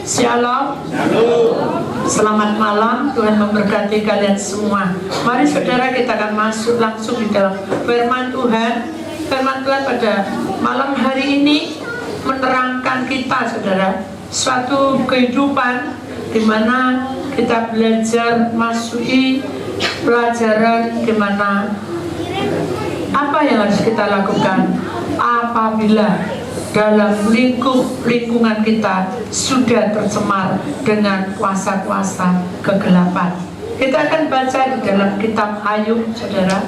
Shalom. Selamat malam, Tuhan memberkati kalian semua. Mari saudara, kita akan masuk langsung di dalam firman Tuhan. Firman Tuhan pada malam hari ini menerangkan kita, saudara, suatu kehidupan di mana kita belajar masuki pelajaran di mana apa yang harus kita lakukan apabila dalam lingkungan kita sudah tercemar dengan kuasa-kuasa kegelapan. Kita akan baca di dalam kitab Ayub, saudara.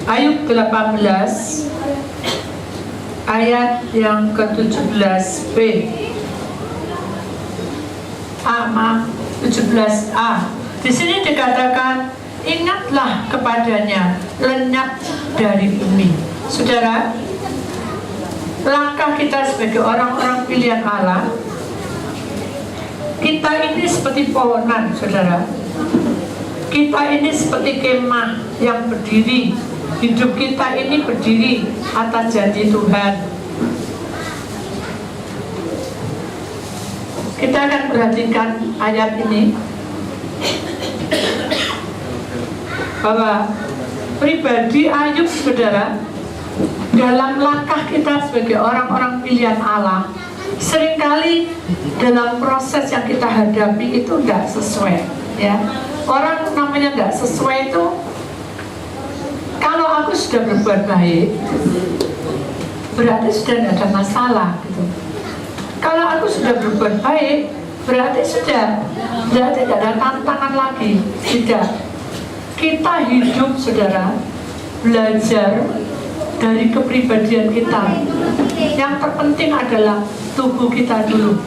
Ayub 18 ayat yang ke-17b. 17a. Di sini dikatakan, ingatlah kepadanya, lenyap dari bumi. Saudara, langkah kita sebagai orang-orang pilihan Allah, kita ini seperti pohonan, saudara. Kita ini seperti kemah yang berdiri. Hidup kita ini berdiri atas janji Tuhan. Kita akan perhatikan ayat ini, bahwa pribadi Ayub, saudara, dalam langkah kita sebagai orang-orang pilihan Allah, seringkali dalam proses yang kita hadapi itu tidak sesuai, ya. Orang namanya tidak sesuai itu, kalau aku sudah berbuat baik, berarti sudah tidak ada masalah, gitu. Kalau aku sudah berbuat baik, berarti sudah tidak ada tantangan lagi. Tidak. Kita hidup, saudara, belajar dari kepribadian kita. Yang terpenting adalah tubuh kita dulu.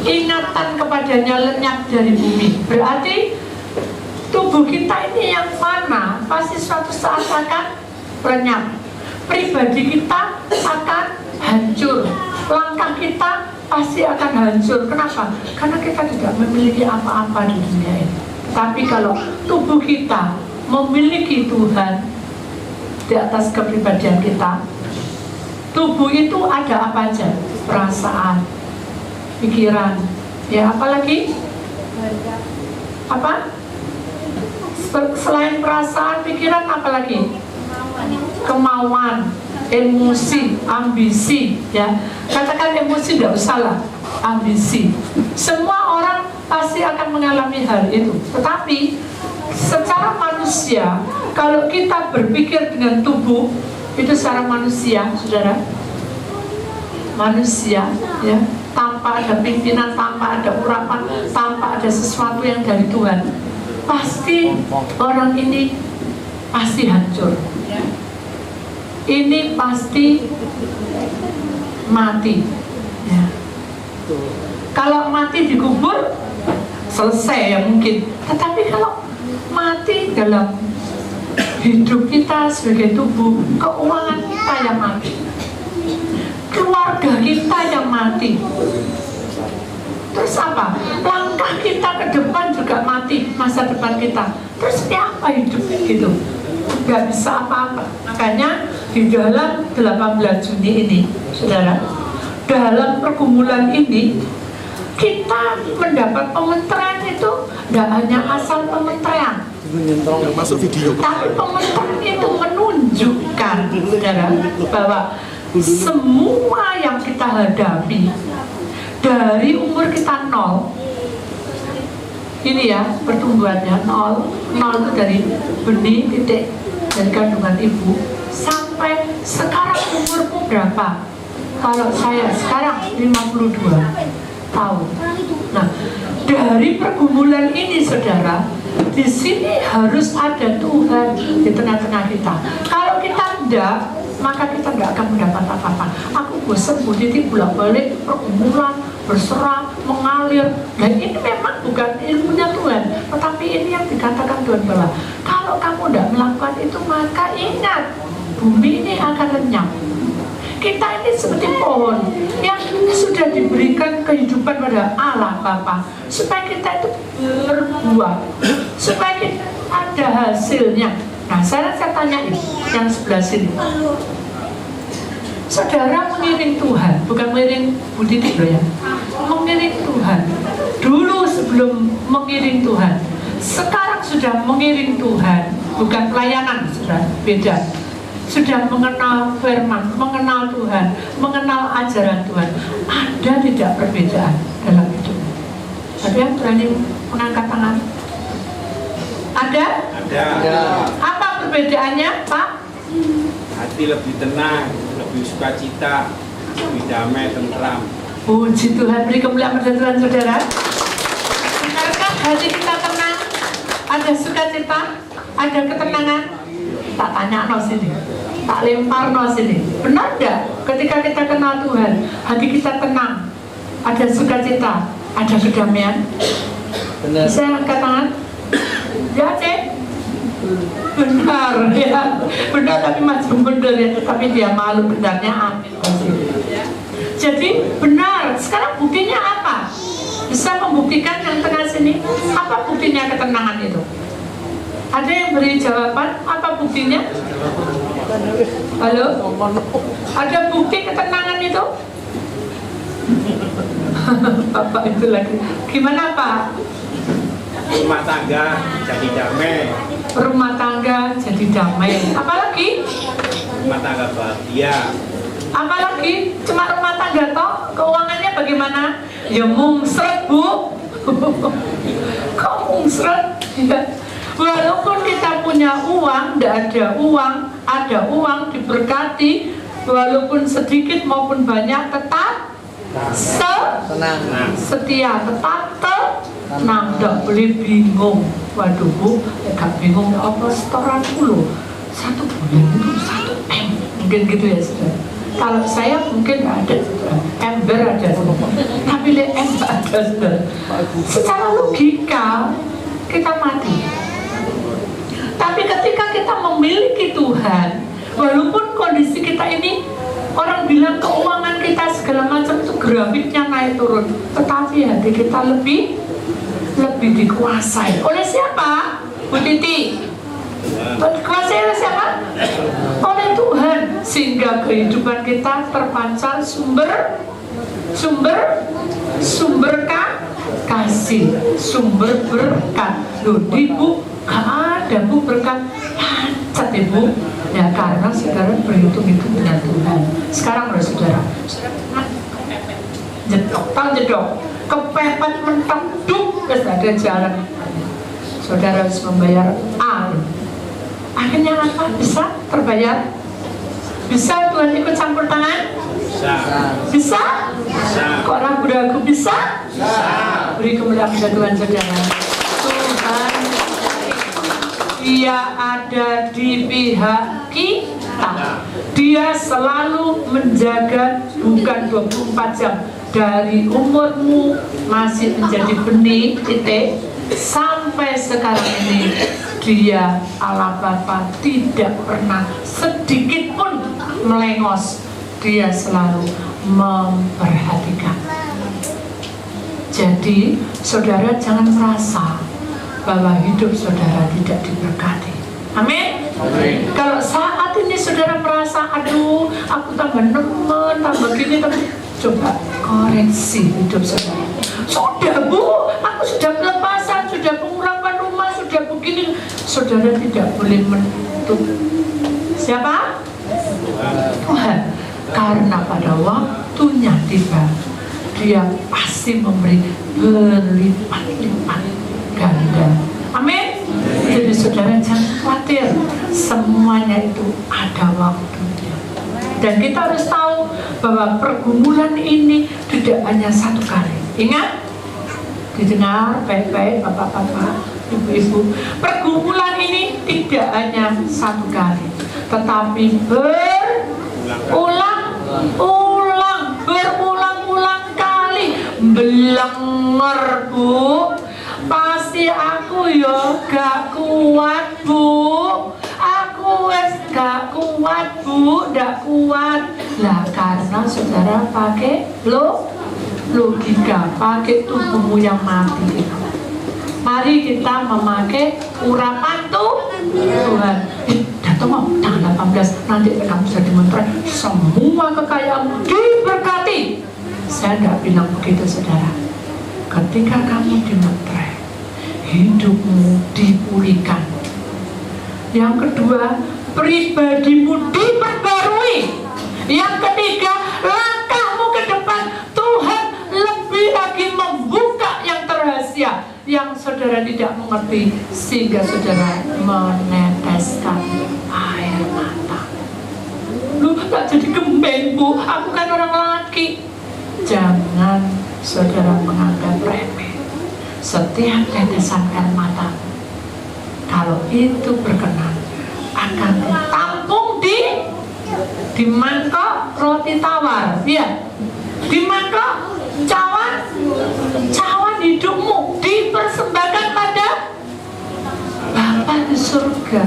Ingatan kepadanya lenyap dari bumi. Berarti tubuh kita ini yang mana pasti suatu saat akan lenyap. Pribadi kita akan hancur. Langkah kita pasti akan hancur. Kenapa? Karena kita tidak memiliki apa-apa di dunia ini. Tapi kalau tubuh kita memiliki Tuhan di atas kepribadian kita, tubuh itu ada apa aja? Perasaan, pikiran, ya apalagi? Apa? Selain perasaan, pikiran, apalagi? Kemauan, emosi, ambisi, ya. Katakan emosi, tidak usah lah, ambisi. Semua orang pasti akan mengalami hal itu. Tetapi secara manusia, kalau kita berpikir dengan tubuh, itu secara manusia, saudara, manusia, ya, tanpa ada pimpinan, tanpa ada urapan, tanpa ada sesuatu yang dari Tuhan, pasti orang ini pasti hancur. Ini pasti mati, ya. Kalau mati dikubur, selesai ya mungkin. Tetapi kalau mati dalam hidup kita sebagai tubuh, keuangan kita yang mati, keluarga kita yang mati, terus apa? Langkah kita ke depan juga mati, masa depan kita. Terus ini apa hidupnya gitu? Gak bisa apa-apa. Makanya di dalam 18 Juni ini, saudara, dalam pergumulan ini, kita mendapat pementerian itu tidak hanya asal pementerian, masuk video, tapi pementerian itu menunjukkan, saudara, bahwa semua yang kita hadapi dari umur kita 0, ini ya pertumbuhannya 0 itu dari benih titik dari kandungan ibu sampai sekarang. Umurmu berapa? Kalau saya sekarang 52 tahun. Nah, dari pergumulan ini, saudara, di sini harus ada Tuhan di tengah-tengah kita. Kalau kita tidak, maka kita tidak akan mendapat apa-apa. Aku bosan titik bolak-balik pergumulan, berserah, mengalir. Dan ini memang bukan ilmunya Tuhan, tetapi ini yang dikatakan Tuhan bahwa kalau kamu tidak melakukan itu, maka ingat, bumi ini akan lenyap. Kita ini seperti pohon yang sudah diberikan kehidupan pada Allah Bapa, supaya kita itu berbuah, supaya kita ada hasilnya. Nah, saya tanya ini yang sebelah sini, Saudara mengiring Tuhan, bukan mengiring Bu Titi loh ya, mengiring Tuhan. Dulu sebelum mengiring Tuhan, sekarang sudah mengiring Tuhan, bukan pelayanan, sudah beda. Sudah mengenal firman, mengenal Tuhan, mengenal ajaran Tuhan. Ada tidak perbedaan dalam hidup? Ada yang berani mengangkat tangan? Ada? Ada. Apa perbedaannya, Pak? Hati lebih tenang, lebih sukacita, lebih damai, tentram. Puji Tuhan, beri kemuliaan pada Tuhan, saudara. Benarkah hati kita tenang? Ada sukacita? Ada ketenangan? Tak tanya no sini, tak lempar no sini. Benar tidak? Ketika kita kenal Tuhan, hati kita tenang, ada sukacita, ada kedamaian. Benar. Bisa angkat tangan? Ya, Cek? Benar, ya. Benar tapi macam benar ya, tapi dia malu benarnya. Jadi benar. Sekarang buktinya apa? Bisa membuktikan yang tengah sini? Apa buktinya ketenangan itu? Ada yang beri jawaban? Apa buktinya? Halo? Ada bukti ketenangan itu? Bapak itu lagi. Gimana Pak? Rumah tangga jadi damai. Rumah tangga jadi damai. Apalagi? Rumah tangga bahagia. Apalagi? Cuma rumah tangga toh? Keuangannya bagaimana? Ya mungsret Bu. Kok mungsret? Ya. Walaupun kita punya uang, tidak ada uang, ada uang diberkati, walaupun sedikit maupun banyak, tetap Tenang. Nah, setia, tetap tenang, tidak boleh bingung. Waduh Bu, gak bingung apa setoran dulu 1 bulan itu 1 M, mungkin gitu ya saudara. Kalau saya mungkin ada ember ada, tapi M gak ada saudara. Secara logika kita mati. Tapi ketika kita memiliki Tuhan, walaupun kondisi kita ini orang bilang keuangan kita segala macam itu grafiknya naik turun, tetapi hati kita lebih dikuasai oleh siapa? Bu Titi? Dikuasai oleh siapa? Oleh Tuhan, sehingga kehidupan kita terpancar sumber kasih, sumber berkat. Loh, Bu, gak ada Bu berkat. Lancat Ibu. Ya karena saudara berhitung-hitung dengan Tuhan. Sekarang udah saudara jedok, kepepet mentok, duk, terus ada jalan. Saudara harus membayar A. Akhirnya apa? Bisa terbayar? Bisa Tuhan ikut campur tangan? bisa. Bisa? Bisa. Kok ragu-ragu bisa? Bisa. Beri kemuliaan pada Tuhan saudara. Tuhan, Dia ada di pihak kita. Dia selalu menjaga, bukan 24 jam. Dari umurmu masih menjadi benih titik sampai sekarang ini, Dia Allah Bapa tidak pernah sedikit pun melengos. Dia selalu memperhatikan. Jadi saudara jangan merasa bahwa hidup saudara tidak diberkati. Amin. Kalau saat ini saudara merasa, aduh aku tambah nemen, tambah gini, coba koreksi hidup saudara. Sudah Bu, aku sudah pelepasan, sudah pengurapan rumah, sudah begini. Saudara tidak boleh menutup siapa? Tuhan. Karena pada waktunya tiba, Dia pasti memberi berlipat-lipat ganda. Amin. Jadi saudara jangan khawatir, semuanya itu ada waktunya. Dan kita harus tahu bahwa pergumulan ini tidak hanya satu kali. Ingat, didengar baik-baik Bapak-bapak, Ibu-ibu, pergumulan ini tidak hanya satu kali, tetapi berulang-ulang kali. Belenger Bu, pasti aku yo gak kuat Bu, aku wes gak kuat Bu, gak kuat lah, karena saudara pakai logika, pakai tubuhmu yang mati. Mari kita memakai urapan Tuhan. Datang mau, jangan 18, nanti kamu jadi menteri, semua kekayaanmu diberkati. Saya tidak bilang begitu, saudara. Ketika kamu di menteri, hidupmu dipulihkan. Yang kedua, pribadimu diperbarui. Yang ketiga, langkahmu ke depan Tuhan lebih lagi membuka yang rahasia yang saudara tidak mengerti, sehingga saudara meneteskan air mata. Lu tak jadi gembeng, Bu, aku kan orang laki. Jangan saudara menganggap remeh setiap tetesan air mata. Kalau itu berkenan, akan ditampung di mangkok roti tawar, ya, di mangkok cawan hidupmu dipersembahkan pada Bapa di surga.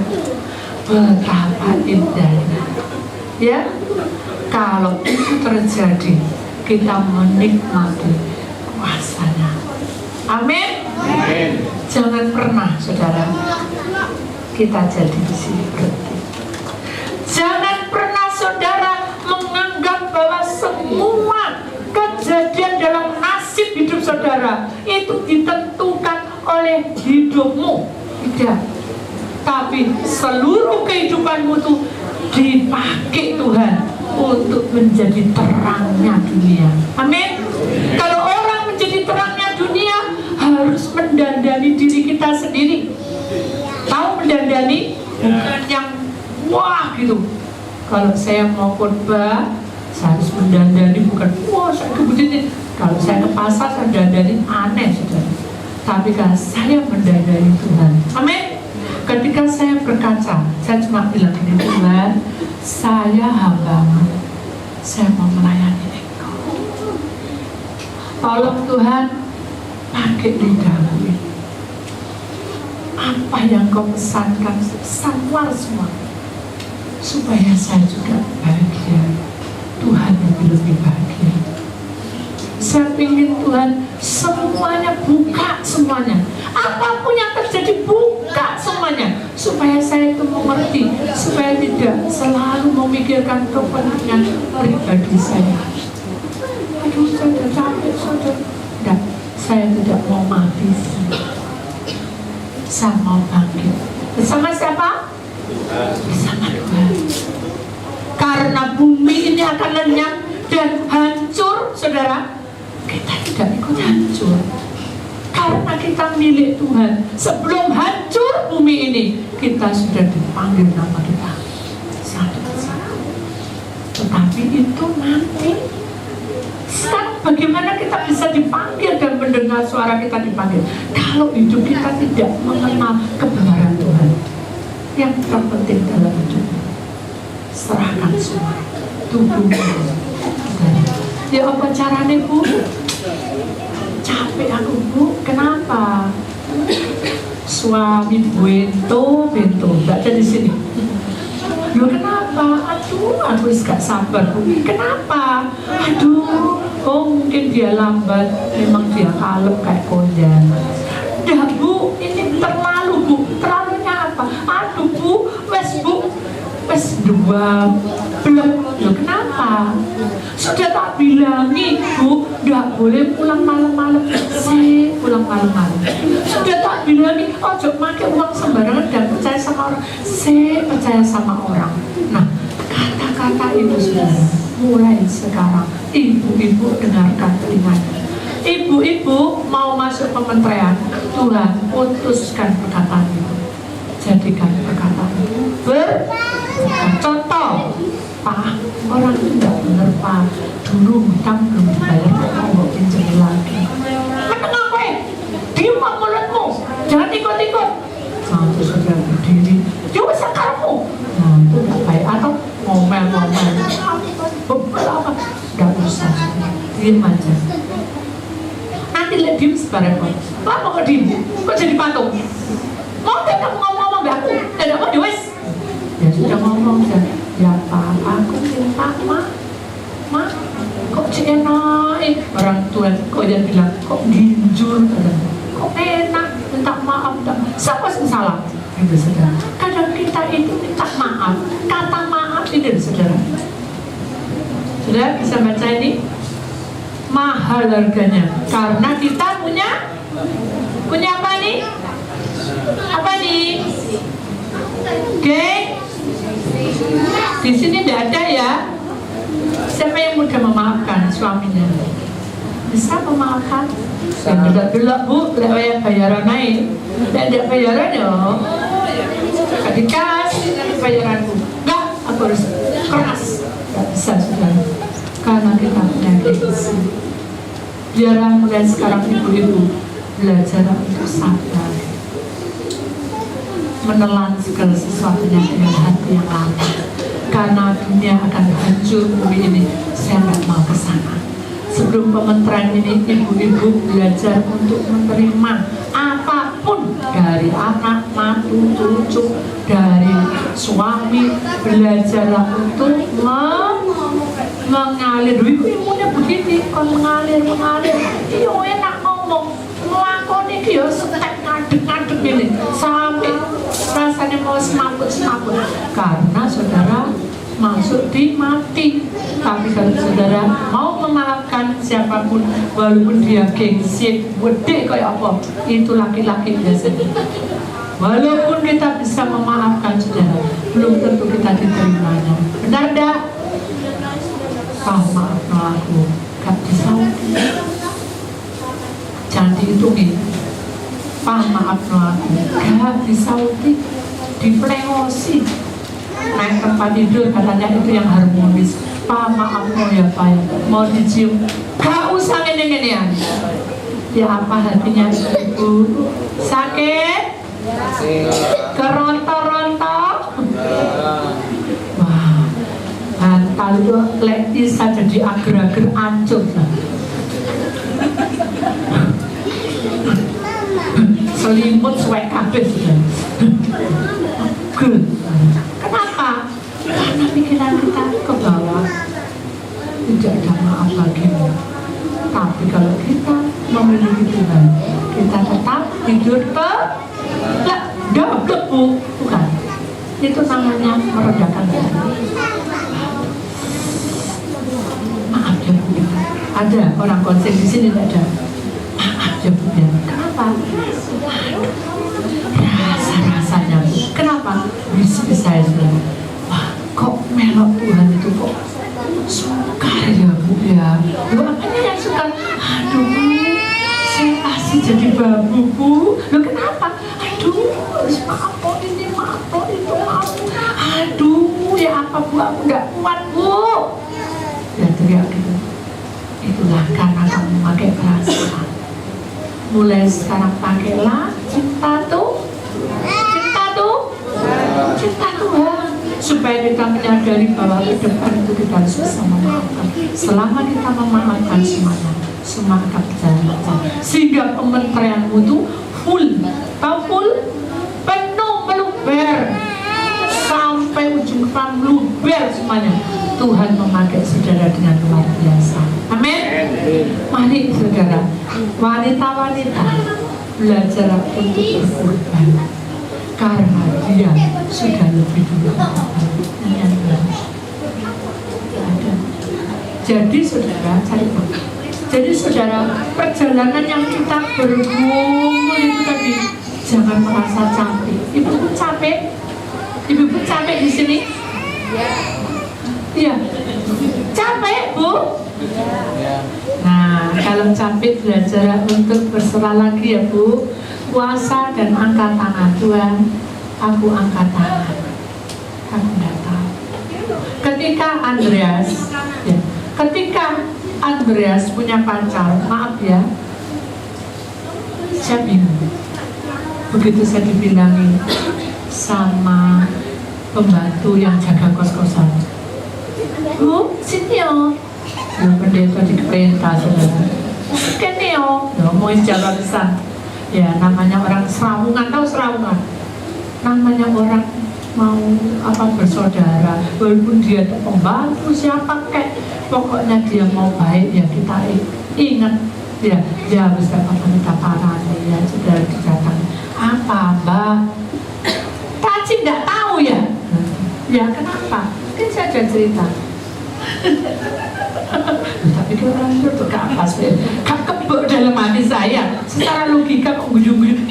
Betapa indahnya, ya, kalau itu terjadi, kita menikmati kuasanya. Amin. Jangan pernah, saudara, kita jadi di sini berhenti. Jangan pernah, saudara, menganggap bahwa semua kejadian dalam nasib hidup saudara itu ditentukan oleh hidupmu. Tidak. Tapi seluruh kehidupanmu itu dipakai Tuhan untuk menjadi terangnya dunia. Amin. Kalau orang menjadi terangnya dunia, harus mendandani diri kita sendiri. Tahu mendandani? Bukan yang wah gitu. Kalau saya mau khotbah, saya harus mendandani, bukan wah saya begini. Kalau saya ke pasar, saya dandani aneh, saudara. Tapi kalau saya mendandani Tuhan, amin. Ketika saya berkaca, saya cuma bilang ini, Tuhan, saya hamba-Mu, saya mau melayani Engkau. Tolong Tuhan, pakai lidahmu ini. Apa yang Kau pesankan, samar semua, supaya saya juga bahagia. Tuhan lebih bahagia. Saya ingin Tuhan semuanya buka semuanya. Apapun yang terjadi buka semuanya, supaya saya itu mengerti, supaya tidak selalu memikirkan kepentingan pribadi saya. Aduh, saya sudah capek, saudara. Tidak, saya tidak mau mati. Saya mau bangkit. Bersama siapa? Bersama Tuhan. Karena bumi ini akan lenyap dan hancur, saudara. Kita tidak ikut hancur. Karena kita milik Tuhan. Sebelum hancur bumi ini, kita sudah dipanggil nama kita satu persatu. Tetapi itu nanti. Sekarang bagaimana kita bisa dipanggil dan mendengar suara kita dipanggil? Kalau hidup kita tidak mengenal kebenaran Tuhan. Yang terpenting dalam hidup, serahkan semua tubuhmu. Ya apa caranya, Bu? Capek aku, Bu. Kenapa? Suami bento baca di sini. Loh kenapa? Aduh, aku gak sabar, Bu. Kenapa? Aduh, oh mungkin dia lambat, memang dia kalem kayak konjak. Dah, Bu, ini terlalu, Bu. Terlalunya apa? Aduh, Bu, wes dua belum. Loh kenapa? Sudah tak bilangi, Bu, gak boleh pulang malam-malam. Pulang malam-malam. Sudah tak bilangi, ojo pakai uang sembarangan dan percaya sama orang. Percaya sama orang. Nah, kata-kata itu saudara, mulai sekarang ibu-ibu dengarkan telinganya. Ibu-ibu mau masuk kementerian, Tuhan putuskan perkataan itu. Jadikan perkataan itu contoh. Pak, orang itu tidak benar, Pak. Dulu hutang belum dibayar, kok mau pinjam lagi. Kenapa kowe? Diam mulutmu, jangan ikut-ikut. Sampai sudah berdiri, coba sakarmu. Nah, itu tidak baik. Atau ngomel. Beberapa, tidak usah. Diam aja. Nanti lihat diem sebarang kok. Lama kok diem? Kok jadi patung? Mau tidak ngomong sama aku? Tidak mau diwas? Ya sudah ngomong saja. Ya Pak, aku minta Ma, kok enak? Orang tua kok dia bilang, kok ginjul? Kok enak? Minta maaf. Siapa yang salah? Kadang kita kita itu minta maaf. Kata maaf ini saudara. Saudara bisa baca ini? Mahal harganya. Karena kita punya apa nih? Apa nih? Geng? Di sini tidak ada ya. Siapa yang mudah memaafkan suaminya? Bisa memaafkan? Yang belak-belak bu, lewat bayaran naik. Tidak bayaran ya. Gak dikasih bayaranku. Enggak, aku harus keras. Gak bisa sudah. Karena kita punya gengsi. Biarlah mulai sekarang ibu-ibu belajar untuk sabar, menelan segala sesuatunya dengan hati yang lapang. Karena dunia akan hancur bumi ini, saya nggak mau ke sana. Sebelum pementran ini, ibu-ibu belajar untuk menerima apapun dari anak, mantu, cucu, dari suami. Belajarlah untuk mengalir. Ibu ilmunya begini, kalau mengalir. Iya enak ngomong, melakoni dia setek ngadeg ini sampai rasanya mau semaput. Karena saudara masuk di mati. Tapi kalau saudara mau memaafkan siapapun, walaupun dia gengsi, gede kayak apa, itu laki-laki biasanya. Walaupun kita bisa memaafkan saudara, belum tentu kita diterimanya. Benar tak? Maaf aku gak bisa. Jangan dihitungi. Maaf aku gak bisa diplengosi. Naik tempat tidur katanya itu yang harmonis. Maaf ya Pak, mau dicium gak usah ngene-ngenean. Ya apa hatinya ibu? Sakit? Kerontor-rontor? Wah, bantal itu bisa jadi ager-ager ancur. Selimut suek kabeh sudah. Kenapa? Karena pikiran kita ke bawah, tidak ada maaf bagimu. Tapi kalau kita memiliki Tuhan, kita tetap hidup double bukan? Itu namanya meredakan hati. Maaf ya Bu. Ada orang konsen di sini tidak ada. Maaf ya Bu. Kenapa? Rasa-rasanya Bu. Kenapa? Bisa saya bilang, wah kok melok Tuhan itu kok sukar ya Bu ya. Lu apanya yang sukar? Aduh Bu, saya pasti jadi babu Bu. Lu kenapa? Aduh, harus maaf ini, maaf itu, maaf. Aduh, ya apa Bu, aku gak kuat Bu. Ya teriak gitu. Itulah karena kamu pakai perasaan. Mulai sekarang pakailah cinta Tuhan, supaya kita menyadari bahwa ke depan itu kita harus bisa memaafkan. Selama kita memaafkan semuanya, semua akan berjalan lancar. Sehingga kementerianmu itu full, penuh meluber sampai ujung kepala meluber semuanya. Tuhan memakai saudara dengan luar biasa. Amin. Mari saudara, wanita-wanita belajar untuk berkorban karena dia sudah lebih dulu. Jadi saudara, perjalanan yang kita bergumul itu tadi, jangan merasa capek. Ibu capek di sini? Iya. Capek Bu? Nah, kalau capek belajar untuk berserah lagi ya Bu. Puasa dan angkat tangan. Tuhan, aku angkat tangan. Kamu tidak tahu. Ketika Andreas punya pacar, maaf ya, saya bingung. Begitu saya dibilangin sama pembantu yang jaga kos-kosan, Bu, sini yo. Ya pendeta diperintah saudara. Kene yo, mau jaga besar. Ya namanya orang Serawungan, tahu Serawungan? Namanya orang mau bersaudara, walaupun dia pembantu siapa kek, pokoknya dia mau baik ya kita ingat ya, dia harus dapat kita parani ya, sudah didatang apa Mbak? Taci nggak tahu ya, Ya kenapa? Mungkin saya ada cerita. Tapi kan orang itu tuh gak pas ya. Gak kebuk dalam hati saya. Secara logika kok guyu-guyu.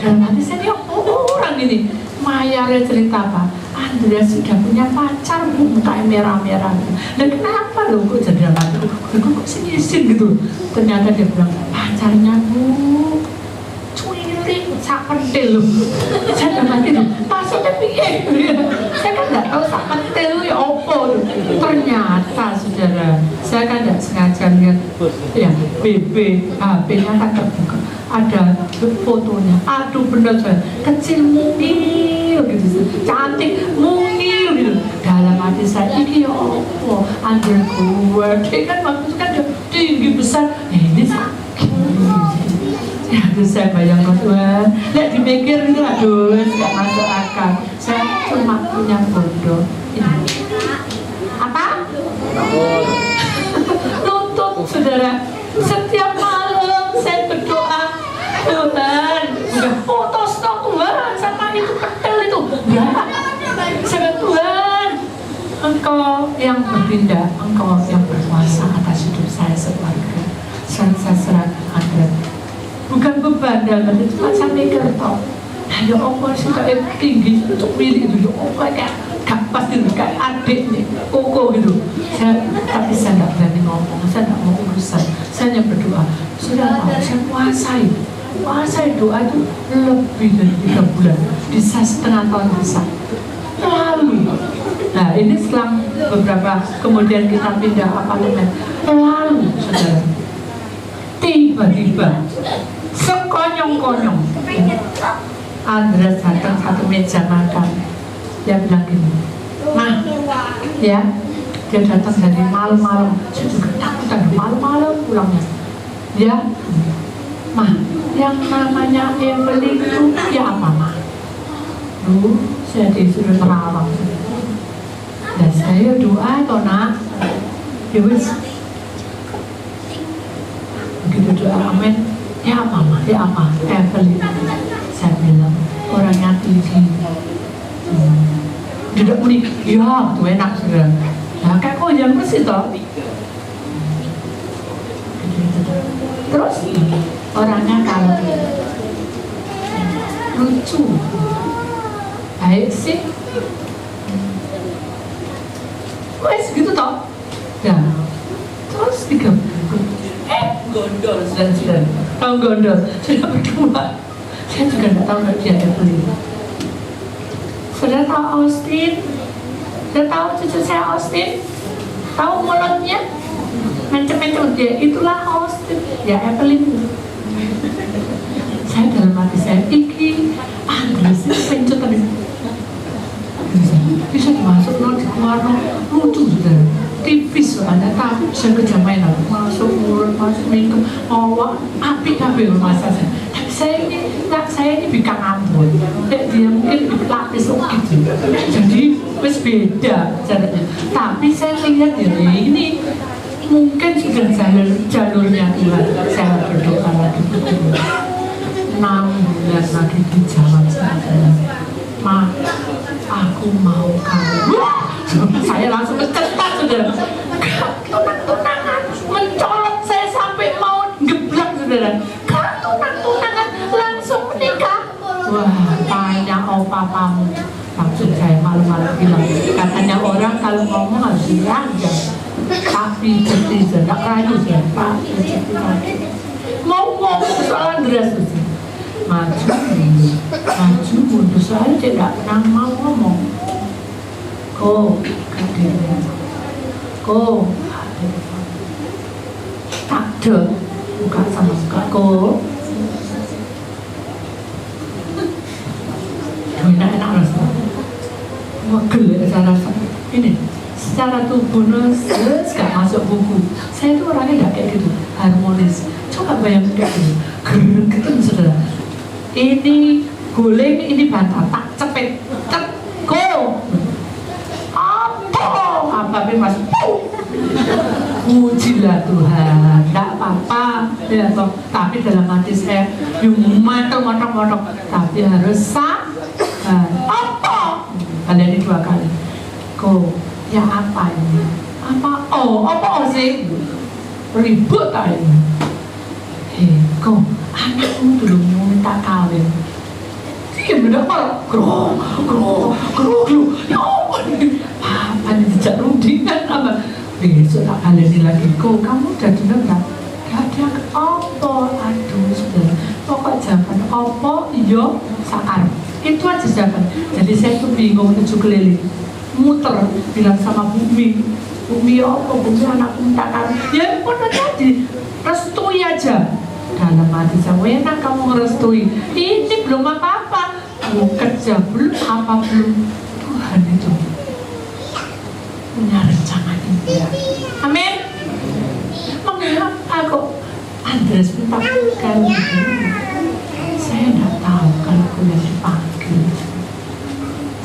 Dalam hati saya ini orang ini. Maya cerita apa? Andrea sudah punya pacar, bu, mukanya merah-merah. Dan kenapa loh kok jadi dalam hati? Kok sini-sini gitu. Ternyata dia bilang, pacarnya bu cuiling, sak pentil loh. Saya dalam hati loh, maksudnya piye? Saya kan nggak tahu sak pentil ya opo loh. Ternyata saudara, saya kan nggak sengaja lihat ya BB, HP-nya kan terbuka, ada fotonya. Aduh bener saya, kecil mungil gitu, cantik mungil gitu. Dalam hati saya, ini ya opo, underwear, dia kan waktu itu kan tinggi besar, ini sakit. Ya, terus saya bayangkan Tuhan, lihat dimikir itu aduh, nggak masuk akal. Saya cuma punya bodoh ini. Apa? Nuntut saudara. Setiap malam saya berdoa, Tuhan, putus dong Tuhan sama itu petel itu. Enggak. Saya Tuhan, Engkau yang bertindak, Engkau yang berkuasa atas hidup saya sekeluarga. Saya serahkan Anda. Bukan beban dalam hati, cuma saya mikir toh. Ya Allah sih kayak tinggi untuk pilih itu, ya Allah kayak gak pas gitu, kayak adik nih, koko gitu. Tapi saya nggak berani ngomong, saya nggak mau urusan. Saya hanya berdoa, sudah tahu saya kuasai doa itu lebih dari 3 bulan, bisa setengah tahun bisa. Lalu, nah ini setelah beberapa kemudian kita pindah apartemen. Lalu, saudara, tiba-tiba sekonyong-konyong Andrea datang satu meja makan. Dia bilang gini, Ma, ya, dia datang dari malam-malam. Saya juga takut malam-malam pulangnya. Ya, Ma, yang namanya Evelyn itu ya apa, Ma? Saya disuruh merawat. Dan saya doa toh nak, ya wis. Begitu doa amin. Ya apa, Ma? Ya apa? Evelyn. Saya bilang, orangnya tinggi. Tidak unik. Ya, itu enak sudah. Nah, kayak kok yang bersih toh. Terus, orangnya kalau lucu. Baik sih. Wes gitu toh. Ya. Terus 3 gondol sudah. Tahu gondol, sudah berdua. Saya juga nggak tahu dia Evelyn. Sudah tahu Austin? Sudah tahu cucu saya Austin? Tahu mulutnya? Mencem-mencem dia, itulah Austin. Ya Evelyn. Saya dalam hati saya, iki Andres itu pencut tadi. Bisa masuk di keluar lucu sudah. Tipis soalnya, tapi bisa kerja mainan. Masuk mulut, masuk minum, awak, api-api masa saya. Tapi saya ini bikang ambon. Dia mungkin lapis gitu. Jadi wes beda caranya. Tapi saya lihat ini mungkin sudah jalurnya Tuhan. Saya berdoa lagi. 6 bulan lagi dijawab saya. Ma, aku mau kamu. Saya langsung mencetak saudara. Tunang-tunangan mencolok saya sampai mau geblak saudara. Tunang-tunangan langsung menikah. Wah, tanya papamu. Maksud saya malu-malu bilang. Katanya orang kalau ngomong harus diajar. Tapi tidak rayu siapa. Mau ngomong soal Andreas maju mundur saya tidak pernah mau ngomong. Kok kadirnya kok tak ada buka sama suka kok enak-enak rasa wagel ya rasa ini secara tubuhnya gak masuk buku. Saya itu orangnya gak kayak gitu, harmonis. Coba bayangin kayak gitu, gereng gitu saudara. Ini guling, ini bantal, tak cepet, cep, go. Apa mas? Pujilah Tuhan, tidak apa-apa, ya, tapi dalam hati saya, mantap, tapi harus sabar. Tuhan. Apa? Kalian ini 2 kali. Kok ya apa ini? Apa sih? Ribut tak ini? Kok anakmu belum mau minta kawin? Iya bener kok, grok, ya ampun, apa ini tidak rundingan apa? Besok tak baleni lagi, kok kamu udah dengar gak? Gak ada apa, aduh sudah, pokok jawaban apa, iya, sakar, itu aja jawaban. Jadi saya tuh bingung 7 keliling, muter, bilang sama Bumi ya apa, Bumi anakku minta kawin, ya pun jadi, restui aja. Dalam hati saya, enak kamu ngerestui, ini belum apa-apa, mau kerja belum, apa belum, Tuhan itu punya rencana indah. Amin. Mengapa kok Andreas minta kawin? Saya tidak tahu kalau kuliah dipanggil,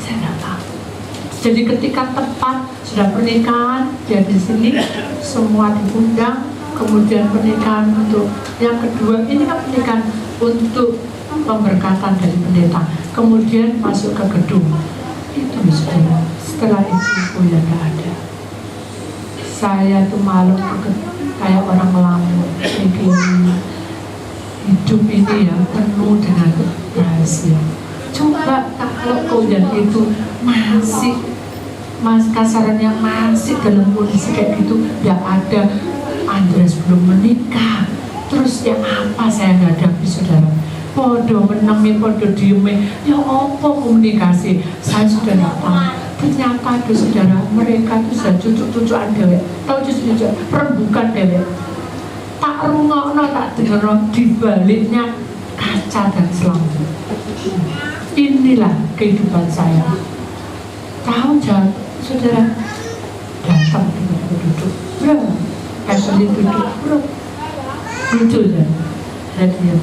saya tidak tahu. Jadi ketika tepat sudah pernikahan, dia di sini, semua diundang. Kemudian pernikahan untuk yang kedua, ini kan pernikahan untuk pemberkatan dari pendeta. Kemudian masuk ke gedung. Itu saudara. Setelah itu ya tidak ada. Saya tuh malu kayak orang melamun. Hidup ini ya penuh dengan rahasia. Coba kalau kalian itu masih kasarannya masih dalam kondisi kayak gitu, tidak ada. Andreas belum menikah, terus ya apa saya hadapi saudara? Podo menemi, podo dieme, ya apa komunikasi? Saya sudah tidak tahu. Ternyata itu saudara, mereka itu sudah cucuk-cucukan dewek, tahu cucuk-cucuk, rembukan dewek. Tak rungokno, tak dengar di baliknya kaca dan selang. Inilah kehidupan saya. Tahu jangan saudara datang dengan duduk, kasih duduk, lucu kan? Saya diam.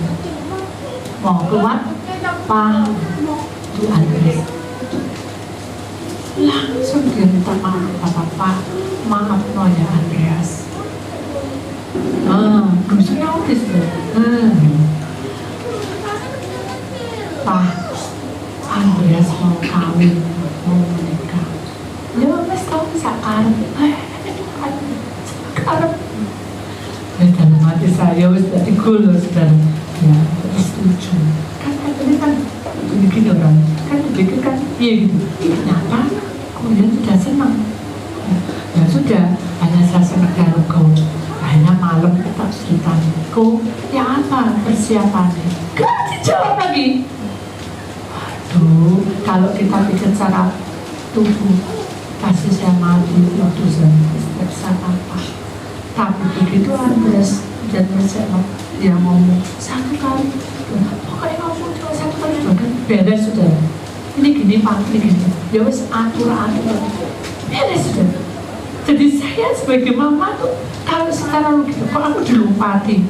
Mau keluar, Pak, itu Andreas. Langsung dia minta maaf, Pak, maaf no ya Andreas. Bisa notice deh. Pak, Andreas mau kawin, mau menikah. Ya mas tahu sekarang. Dan dalam hati saya wis tadi gula saudara, ya setuju. Kan ini kan begini orang, kan begitu kan, iya gitu. Ternyata kemudian sudah senang. Ya sudah, hanya saya senang kalau kau. Akhirnya malam kita cerita, kau ya apa persiapannya? Gak dijawab lagi. Waduh, kalau kita pikir secara tubuh, kasih saya mati itu saya apa? Tapi begitu Andreas dan Marcelo dia ngomong 1 kali, pokoknya ngomong cuma 1 kali kan beres sudah. Ini gini Pak, ini gini. Ya wes atur beres sudah. Jadi saya sebagai mama tuh kalau secara logis, kok aku dilumpati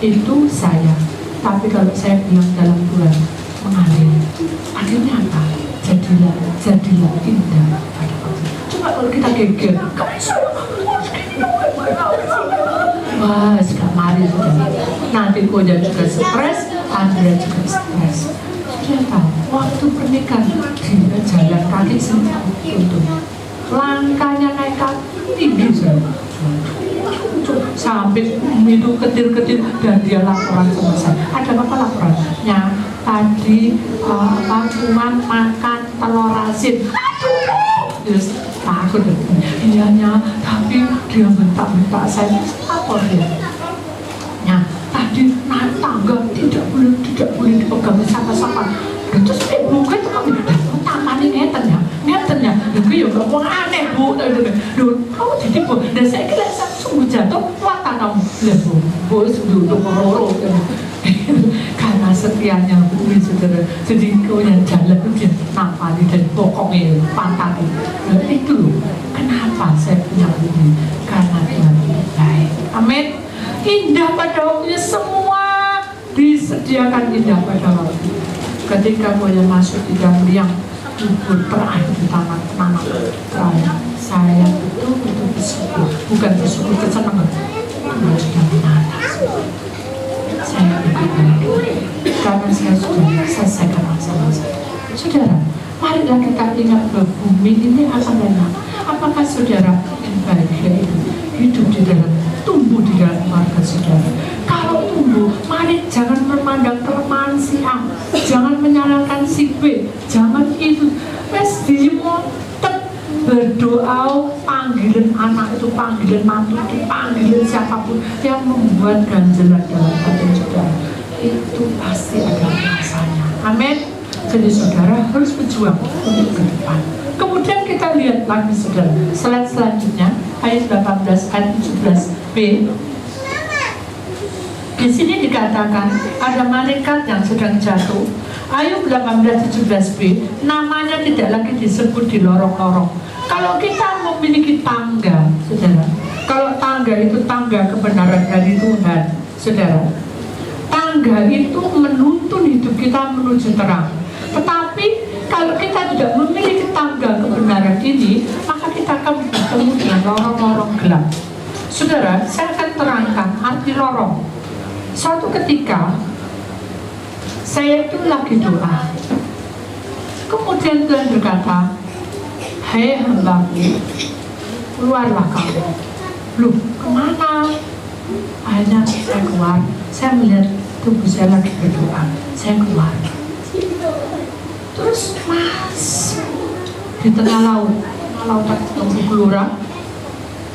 itu saya. Tapi kalau saya bilang dalam Tuhan mengalir, akhirnya apa? Jadilah indah pada kamu. Coba kalau kita geger, kamu wah, sudah mari sudah. Nanti Koda juga stres, Andrea juga stres. Sudah tahu, waktu pernikahan dia jalan kaki sendiri untuk langkahnya naik kaki tinggi sampai itu ketir-ketir dan dia laporan sama saya. Ada apa laporan? Ya tadi cuman makan telur asin. Aduh, terus takut. Iyanya, tapi dia bentak-bentak saya. Apa dia? Ya tadi naik tangga tidak boleh dipegang siapa-siapa. Terus ibu kan kami tangannya ngeten ya. Itu ya gak mau aneh bu. Kamu jadi bu. Dan saya kira saya sungguh jatuh mata kamu. Lihat bu sudah merorok. Karena setianya bumi saudara. Jadi kau yang jalan itu dia nampani dan pokoknya pantai. Dan itu loh. Kenapa saya punya ini? Karena Tuhan baik. Amin. Indah pada waktunya, semua disediakan indah pada waktu. Ketika saya masuk di dalam liang kubur terakhir di taman saya betul-betul bersyukur, bukan bersyukur kesenangan. Tuhan sudah menata saya begitu karena saya sudah selesaikan masalah saya. Saudara, marilah kita ingat bahwa bumi ini akan lenyap. Apakah saudara ingin bahagia itu hidup di dalam, tumbuh di dalam keluarga saudara? Kalau tumbuh, mari jangan memandang kelemahan si A, jangan menyalahkan si B, jangan itu. Wes dimotet berdoa, panggilan anak itu, panggilan mantu itu, panggilan siapapun yang membuat ganjelan dalam hati saudara, itu pasti ada masanya. Amin. Jadi saudara harus berjuang untuk ke depan. Kemudian kita lihat lagi saudara, slide selanjutnya ayat 18 ayat 17b. Di sini dikatakan ada malaikat yang sedang jatuh. Ayat 18-17b, namanya tidak lagi disebut di lorong-lorong. Kalau kita memiliki tangga, saudara, kalau tangga itu tangga kebenaran dari Tuhan, saudara, tangga itu menuntun hidup kita menuju terang. Tetapi kalau kita tidak memiliki tangga kebenaran ini, maka kita akan bertemu dengan lorong-lorong gelap. Saudara, saya akan terangkan arti lorong. Suatu ketika saya itu lagi doa, kemudian Tuhan berkata, "Hai hambaku, keluarlah kamu." Loh, kemana? Akhirnya saya keluar, saya melihat tubuh saya lagi berdoa, saya keluar. Terus di tengah laut Gelora,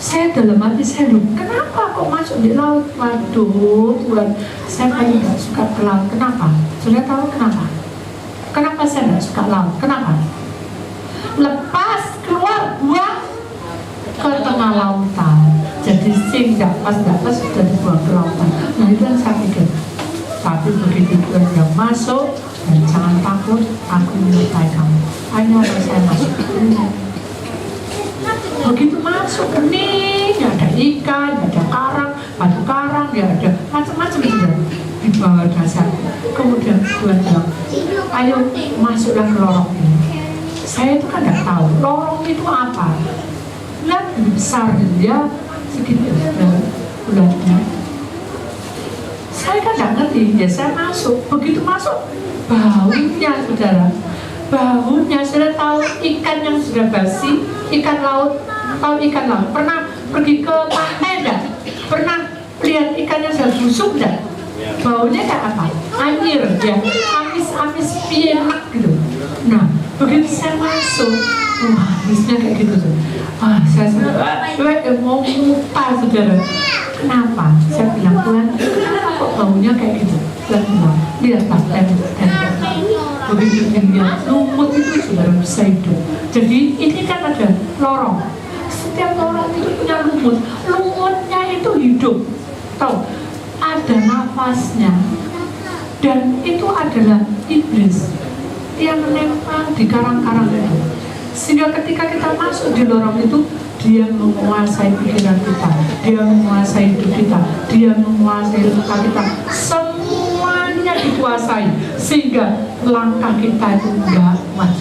saya dalam hati saya, loh, kenapa kok masuk di laut? Waduh Tuhan, saya paling gak suka ke laut. Kenapa? Sudah tahu kenapa? Kenapa saya gak suka laut? Kenapa? Lepas keluar buang ke tengah lautan, jadi sing pas sudah dibuang ke lautan. Nah itu yang saya pikir. Tapi begitu Tuhan yang masuk, dan jangan takut, aku menyertai kamu. Hanya saya masuk. Begitu masuk bening, ya ada ikan, ya ada karang, batu karang, ya ada macam-macam di bawah dasar. Kemudian Tuhan bilang, ayo masuklah ke lorong ini. Saya itu kan tidak tahu lorong itu apa. Lihat besar dia segitu bulannya. Saya kan tidak ngerti, ya saya masuk. Begitu masuk, baunya saudara, baunya sudah tahu ikan yang sudah basi, ikan laut. Tahu ikan laut? Pernah pergi ke pantai enggak? Pernah lihat ikan yang sudah busuk enggak? Baunya kayak apa? Anjir ya, amis-amis pienak gitu. Nah, begitu saya masuk, wah, amisnya kayak gitu tuh. Wah, saya mau muntah saudara. Kenapa? Saya bilang, Tuhan, kenapa kok baunya kayak gitu? Tuhan bilang, lihatlah dan begitu dilihat lumut itu saudara bisa hidup. Jadi ini kan ada lorong. Setiap lorong itu punya lumut. Lumutnya itu hidup. Tahu? Ada nafasnya. Dan itu adalah iblis yang menempel di karang-karang itu. Sehingga ketika kita masuk di lorong itu, dia menguasai pikiran kita, dia menguasai hidup kita, dia menguasai luka kita, semuanya dikuasai, sehingga langkah kita itu enggak kuat.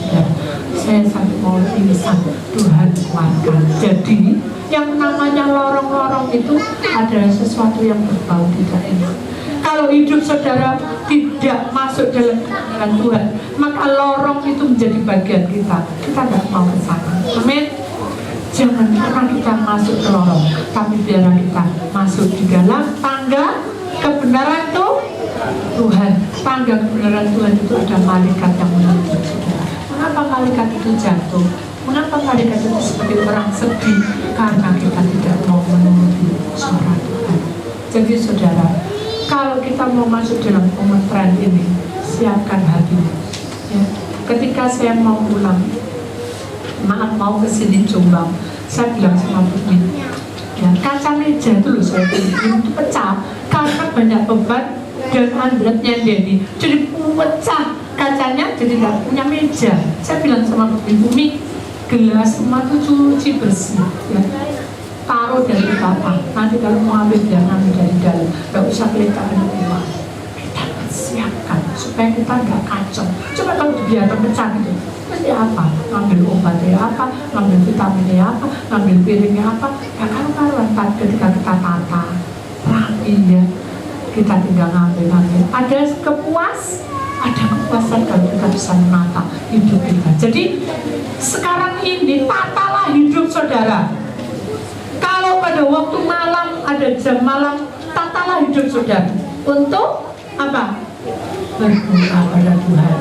Saya sampai mau pingsan, Tuhan kuatkan. Jadi yang namanya lorong-lorong itu adalah sesuatu yang berbau tidak enak. Kalau hidup saudara tidak masuk dalam kebenaran Tuhan, maka lorong itu menjadi bagian kita. Kita tidak mau ke sana. Amin. Jangan pernah kita masuk ke lorong, tapi biarlah kita masuk di dalam tangga kebenaran Tuhan. Tangga kebenaran Tuhan itu ada malaikat yang menuntut saudara. Mengapa malaikat itu jatuh? Mengapa malaikat itu seperti orang sedih? Karena kita tidak mau menuruti suara Tuhan. Jadi saudara, kalau kita mau masuk dalam pemetran ini, siapkan hati. Ya. Ketika saya mau pulang, mau ke sini Jombang, saya bilang sama Bumi, ya, kaca meja itu loh saya bilang itu pecah karena banyak beban dan andretnya Denny, jadi pecah kacanya, jadi nggak punya meja. Saya bilang sama Bumi, gelas semua itu cuci bersih, ya. Taruh dari bapak, nanti kalau mau ambil jangan ambil dari dalam, nggak usah kelihatan keluar. Kita siapkan supaya kita nggak kacau. Coba kalau dibiarkan pecah gitu, pasti apa? Ngambil obatnya apa? Ngambil vitaminnya apa? Ngambil piringnya apa? Ya karuan ketika kita tata rapi ya, kita tinggal ngambil. Ada kepuas, ada kepuasan kalau kita bisa menata hidup kita. Jadi sekarang ini tatalah hidup saudara. Kalau pada waktu malam ada jam malam, tatalah hidup saudara untuk apa? Berdoa pada Tuhan.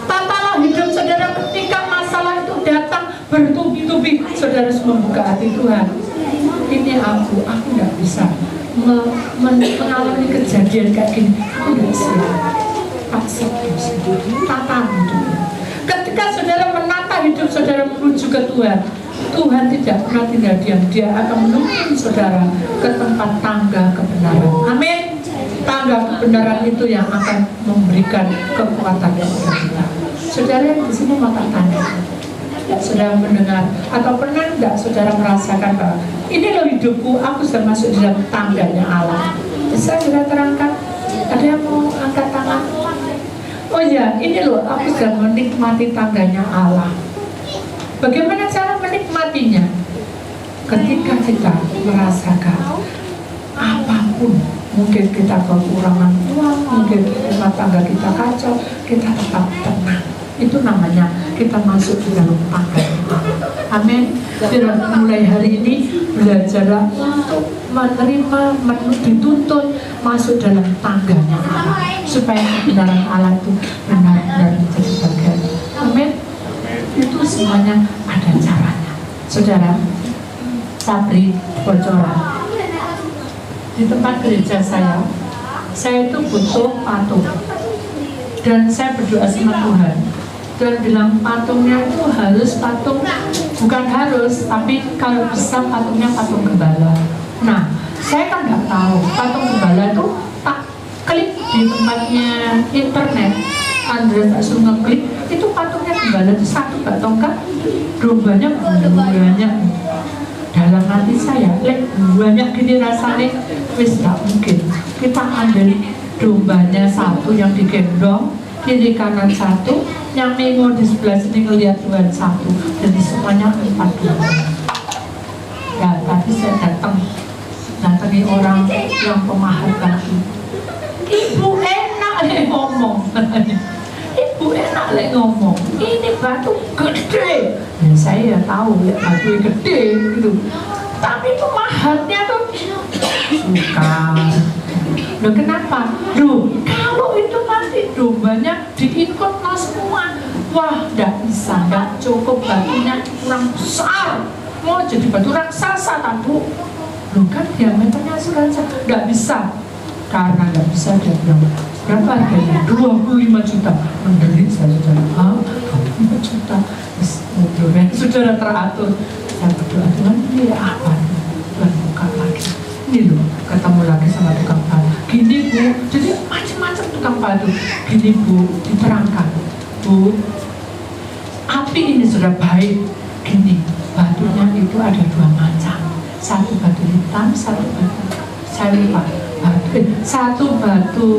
Tatalah hidup saudara ketika masalah itu datang bertubi-tubi, saudara harus membuka hati Tuhan. Ini aku nggak bisa mengalami kejadian kayak gini. Aku nggak siap. Tata hidup. Ketika saudara menata hidup saudara menuju ke Tuhan, Tuhan tidak pernah tinggal diam. Dia akan menuntun saudara ke tempat tangga kebenaran. Amin. Tangga kebenaran itu yang akan memberikan kekuatan kepada kita. Saudara yang di sini mata tangga, saudara mendengar atau pernah tidak saudara merasakan bahwa ini loh hidupku, aku sudah masuk di dalam tangganya Allah. Bisa saudara terangkan? Ada yang mau angkat tangan? Oh ya, ini loh aku sudah menikmati tangganya Allah. Bagaimana cara menikmatinya? Ketika kita merasakan apapun, mungkin kita kekurangan uang, mungkin rumah tangga kita kacau, kita tetap tenang. Itu namanya kita masuk di dalam tangganya Allah. Amin. Mulai hari ini belajarlah untuk menerima, dituntun masuk dalam tangganya Allah, supaya kebenaran Allah itu benar-benar menjadi bagian. Amin. Itu semuanya ada caranya. Saudara, saya beri bocoran. Di tempat gereja saya itu butuh patung, dan saya berdoa sama Tuhan dan bilang patungnya itu harus patung, bukan harus, tapi kalau bisa patungnya patung gembala. Nah, saya kan nggak tahu patung gembala itu, tak klik di tempatnya internet, Andrea tak suruh ngeklik, itu patungnya gembala itu satu batong kan, dombanya banyak. Dalam hati saya, banyak gini rasanya, wis gak mungkin. Kita ambil dombanya satu yang digendong, kiri kanan satu, yang mengo di sebelah sini ngelihat Tuhan satu, jadi semuanya 4 domba. Ya, tadi saya datangi orang yang pemahat batu. Ibu enak le ngomong, ibu enak le ngomong. Ini batu gede. Ya, saya tahu ya batu gede gitu. Tapi pemahatnya tuh bukan. Loh kenapa? Loh kalau itu nanti dombanya diikut semua, wah nggak bisa, nggak cukup, batunya kurang besar, mau jadi batu raksasa tak Bu? Loh kan diameternya sekarang nggak bisa, karena nggak bisa dia bilang berapa harganya? 25 juta. Menderit saya saudara, 25 juta. Saudara teratur. Saya berdoa, Tuhan ini apa? Tuhan buka lagi. Ini loh, ketemu lagi sama tukang batu. Gini Bu, jadi macam-macam tukang batu. Gini Bu, diterangkan. Bu, api ini sudah baik. Gini, batunya itu ada 2 macam. Satu batu hitam, satu batu, saya lupa. Satu batu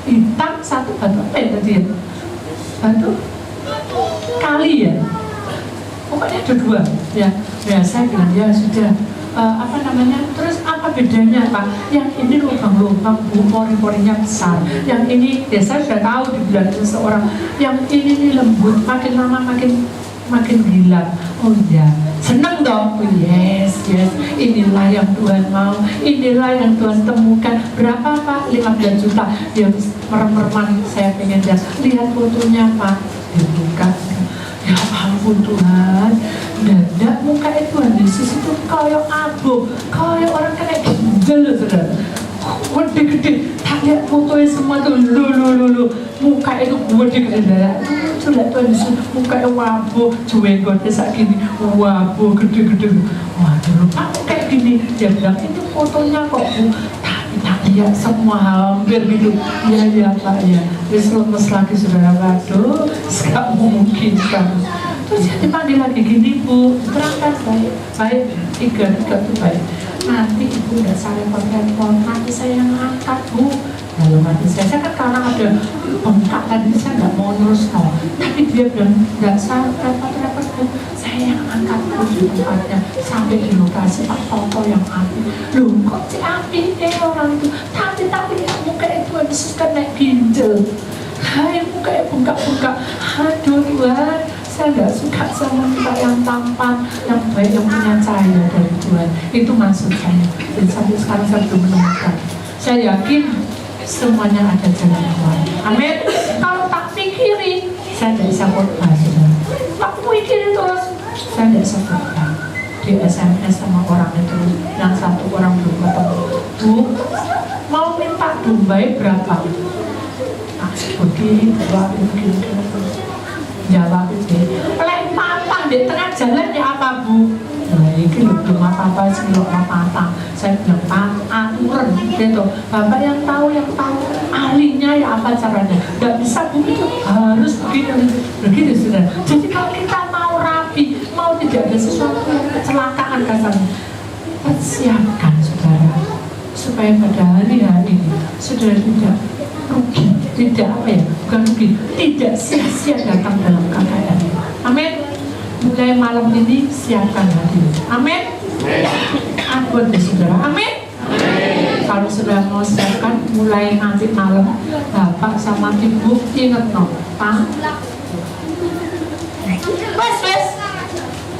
hitam, satu batu apa ya tadi ya? Batu kali ya. Pokoknya ada 2 ya. Ya saya bilang ya sudah. Apa namanya, terus apa bedanya Pak? Yang ini lubang-lubang Bu, pori-porinya besar, yang ini ya saya sudah tahu dibilang seseorang, yang ini nih lembut, makin lama makin gila. Oh iya, seneng dong. Oh, yes, inilah yang Tuhan mau, inilah yang Tuhan temukan. Berapa Pak? 15 juta. Dia merem-mereman, saya pengen lihat fotonya Pak. Dibuka. Ya ampun Tuhan, dadak muka Tuhan Yesus itu kayak abu, kayak orang kena ginjal loh saudara, gede-gede. Tak lihat fotonya semua tuh, lu muka itu gede-gede darah. Tuh lihat Tuhan Yesus, muka wabu, jengotnya saat gini, wabu gede-gede. Waduh lupa kayak gini. Dia bilang itu fotonya kok Bu. Tak lihat semua hampir gitu. Iya Pak ya. Terus lemes lagi saudara, waduh, gak mungkin kan. Terus dia dipanggil lagi gini Bu, terangkan baik, tiga tuh baik. Nanti Ibu udah saya repot-repot, nanti saya yang angkat Bu. Lalu nanti saya kan karena ada bengkak tadi saya nggak mau terus no. Tapi dia bilang nggak saya repot-repot Bu, saya yang angkat Bu di tempatnya sampai di lokasi Pak foto yang api. Loh kok si api orang itu? Tapi ya muka itu habis kan naik ginjal. Hai muka ya bengkak-bengkak. Aduh Tuhan, saya nggak suka sama muka yang tampan, yang baik, yang punya cahaya dari Tuhan. Itu maksud saya. Dan sampai sekarang saya belum menemukan. Saya yakin semuanya ada jalan keluar. Amin. Kalau tak pikirin, saya tidak bisa khotbah. Tak pikirin terus, saya tidak bisa khotbah. Di SMS sama orang itu, yang satu orang belum ketemu. Bu, mau minta dombai berapa? Nah, begini, begini. Jawab itu, lek patah di tengah jalan ya apa Bu? Nah, ini belum apa-apa sih, belum apa-apa. Saya bilang, Pak, aturan gitu. Bapak yang tahu, ahlinya ya apa caranya. Gak bisa Bu, itu harus begini sudah. Jadi kalau kita mau rapi, mau tidak ada sesuatu yang kecelakaan kasarnya, persiapkan saudara, supaya pada hari-hari ini saudara tidak rugi, tidak apa ya, bukan rugi, tidak sia-sia datang dalam KKR. Amin. Mulai malam ini siapkan hati. Amin. Ampun saudara. Amin. Kalau sudah mau siapkan, mulai nanti malam Bapak sama Ibu ingat no, Pak. Wes.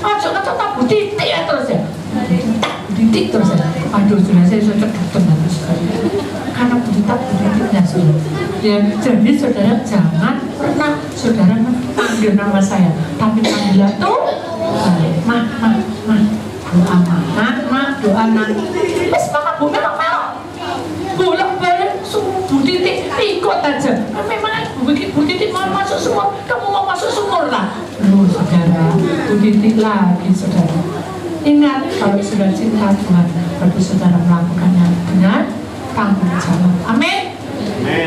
Ojo kata Bu titik ya terus ya. Titik terus ya. Aduh sudah saya sudah teman sekali. Karena Bu titiknya sudah. Ya, jadi saudara jangan pernah saudara panggil nama saya, tapi panggil tuh, ma, doa terus mama Bu melok, bolak balik, Bu titik ikut aja. Memang Bu titik mau masuk sumur, kamu mau masuk sumur lah. Loh saudara, Bu titik lagi saudara. Ingat kalau sudah cinta Tuhan, berarti saudara melakukannya dengan tanggung jawab. Amin.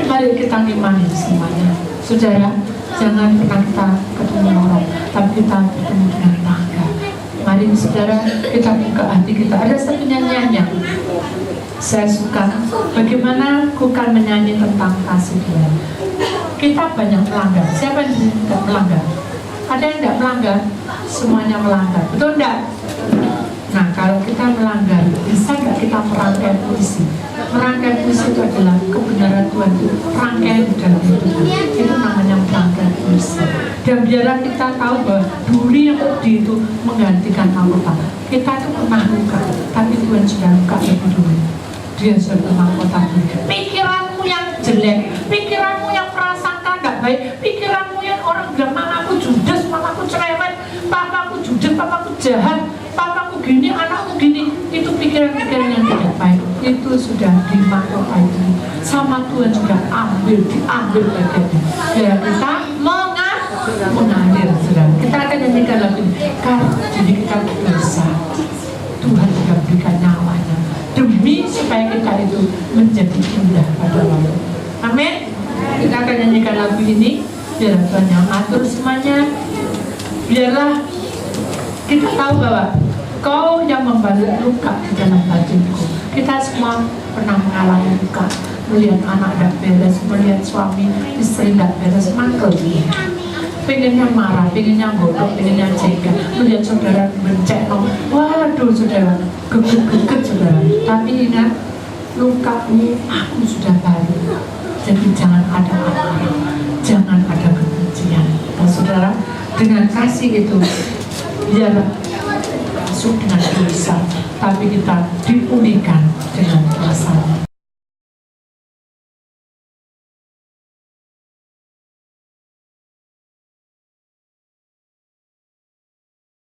Mari kita imani semuanya. Saudara, jangan pernah kita ketemu orang, tapi kita bertemu dengan tangga. Mari saudara, kita buka hati kita. Ada satu nyanyiannya saya suka, bagaimana ku kan menyanyi tentang kasih Tuhan. Kita banyak melanggar. Siapa yang tidak melanggar? Ada yang tidak melanggar? Semuanya melanggar, betul enggak? Nah, kalau kita melanggar, bisa nggak kita merangkai puisi? Merangkai puisi itu adalah kebenaran Tuhan itu rangkaian di dalam hidup. Itu namanya merangkai puisi. Dan biarlah kita tahu bahwa duri yang pedih itu menggantikan mahkota. Kita itu pernah luka, tapi Tuhan sudah luka lebih dulu. Dia sudah mahkota dulu. Pikiranmu yang jelek, pikiranmu yang prasangka nggak baik, pikiranmu yang orang bilang mamaku judes, mamaku cerewet, papaku judes, papaku jahat, papaku gini, anakku gini, itu pikiran-pikiran yang tidak baik. Itu sudah dimahkota itu sama Tuhan, sudah diambil bagiannya. Ya kita mengalir sudah. Kita akan nyanyikan lagi. Karena jadi kita berdosa, Tuhan sudah berikan nyawanya demi supaya kita itu menjadi indah pada waktu. Amin. Kita akan nyanyikan lagu ini. Biarlah Tuhan yang atur semuanya. Biarlah kita tahu bahwa Kau yang membalik luka di dalam batinku. Kita semua pernah mengalami luka, melihat anak tidak beres, melihat suami istri tidak beres, mangkel. Pengennya marah, pengennya bodoh, pengennya jengkel, melihat saudara bencek, waduh saudara, geget saudara. Tapi ingat, lukamu aku sudah baru. Jadi jangan ada amarah, jangan ada kebencian. Nah saudara, dengan kasih itu, biarlah masuk dengan dosa, tapi kita dipulihkan dengan kuasa.